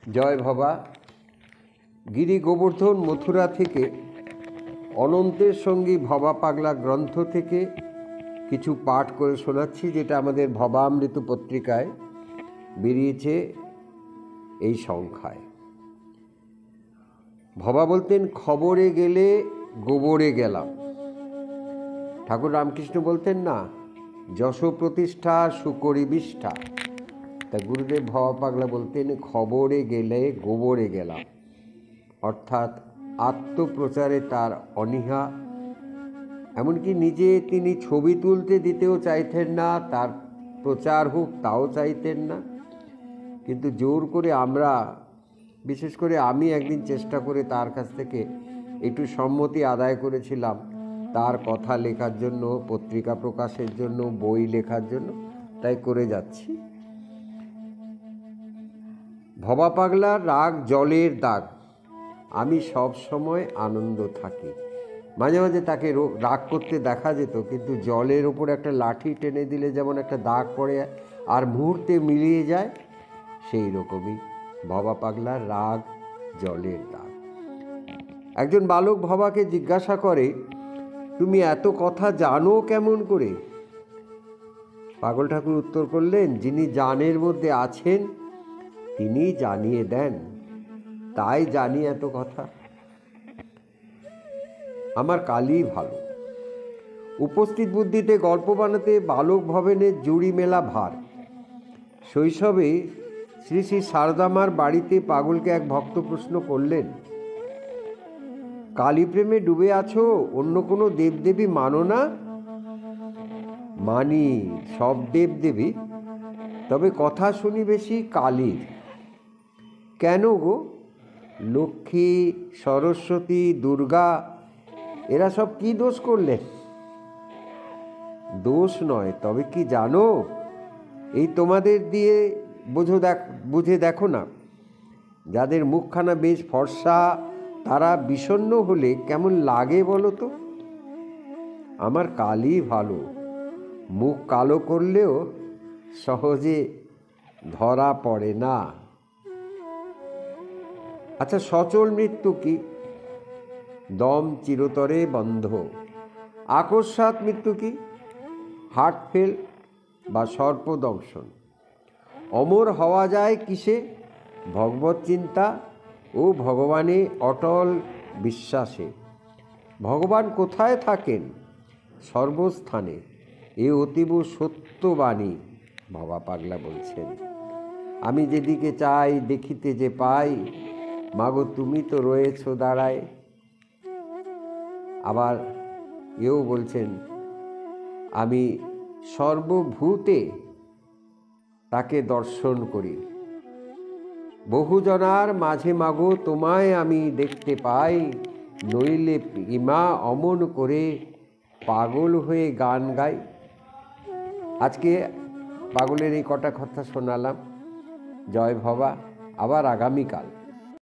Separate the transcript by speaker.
Speaker 1: জয় ভবা। গিরি গোবর্ধন মথুরা থেকে অনন্তের সঙ্গী ভবা পাগলা গ্রন্থ থেকে কিছু পাঠ করে শোনাচ্ছি, যেটা আমাদের ভবামৃত পত্রিকায় বেরিয়েছে এই সংখ্যায়। ভবা বলতেন, খবরে গেলে গোবরে গেলাম। ঠাকুর রামকৃষ্ণ বলতেন না, যশ প্রতিষ্ঠা সুকরি বিষ্ঠা। তা গুরুদেব ভবা পাগলা বলতেন, খবরে গেলে গোবরে গেলাম। অর্থাৎ আত্মপ্রচারে তার অনীহা, এমনকি নিজে তিনি ছবি তুলতে দিতেও চাইতেন না, তার প্রচার হোক তাও চাইতেন না। কিন্তু জোর করে আমরা, বিশেষ করে আমি একদিন চেষ্টা করে তার কাছ থেকে একটু সম্মতি আদায় করেছিলাম, তার কথা লেখার জন্য, পত্রিকা প্রকাশের জন্য, বই লেখার জন্য। তাই করে যাচ্ছি। ভবা পাগলার রাগ জলের দাগ। আমি সব সময় আনন্দ থাকি। মাঝে মাঝে তাকে রাগ করতে দেখা যেত, কিন্তু জলের ওপর একটা লাঠি টেনে দিলে যেমন একটা দাগ পড়ে আর মুহূর্তে মিলিয়ে যায়, সেই রকমই ভবা পাগলার রাগ জলের দাগ। একজন বালক ভবাকে জিজ্ঞাসা করে, তুমি এত কথা জানো কেমন করে? পাগল ঠাকুর উত্তর করলেন, যিনি জানের মধ্যে আছেন তিনি জানিয়ে দেন, তাই জানি এত কথা। আমার কালই ভালো। উপস্থিত বুদ্ধিতে গল্প বানাতে বালক ভবেনের জুড়ি মেলা ভার। শৈশবে শ্রী শ্রী সারদামার বাড়িতে পাগলকে এক ভক্ত প্রশ্ন করলেন, কালী প্রেমে ডুবে আছো, অন্য কোনো দেবদেবী মানো না? মানি সব দেবদেবী, তবে কথা শুনি বেশি কালীর। কেন গো? লক্ষ্মী, সরস্বতী, দুর্গা এরা সব কি দোষ করলেন? দোষ নয়, তবে কি জানো, এই তোমাদের দিয়ে বুঝে দেখো না, যাদের মুখখানা বেশ ফর্সা, তারা বিষণ্ণ হলে কেমন লাগে বলো তো? আমার কালই ভালো, মুখ কালো করলেও সহজে ধরা পড়ে না। আচ্ছা, সচল মৃত্যু কি? দম চিরতরে বন্ধ। আকস্মাৎ মৃত্যু কি? হার্ট ফেল বা সর্পদংশন। অমর হওয়া যায় কিসে? ভগবত চিন্তা ও ভগবানে অটল বিশ্বাসে। ভগবান কোথায় থাকেন? সর্বস্থানে। এ অতীব সত্যবাণী। ভবা পাগলা বলছেন, আমি যেদিকে চাই দেখিতে যে পাই, মাগো তুমি তো রয়েছো দাঁড়ায়। আবার এও বলছেন, আমি সর্বভূতে তাকে দর্শন করি। বহুজনার মাঝে মাগো তোমায় আমি দেখতে পাই, নইলে ইমা অমন করে পাগল হয়ে গান গাই। আজকে পাগলের এই কটা কথা শোনালাম। জয় ভবা। আবার আগামীকাল।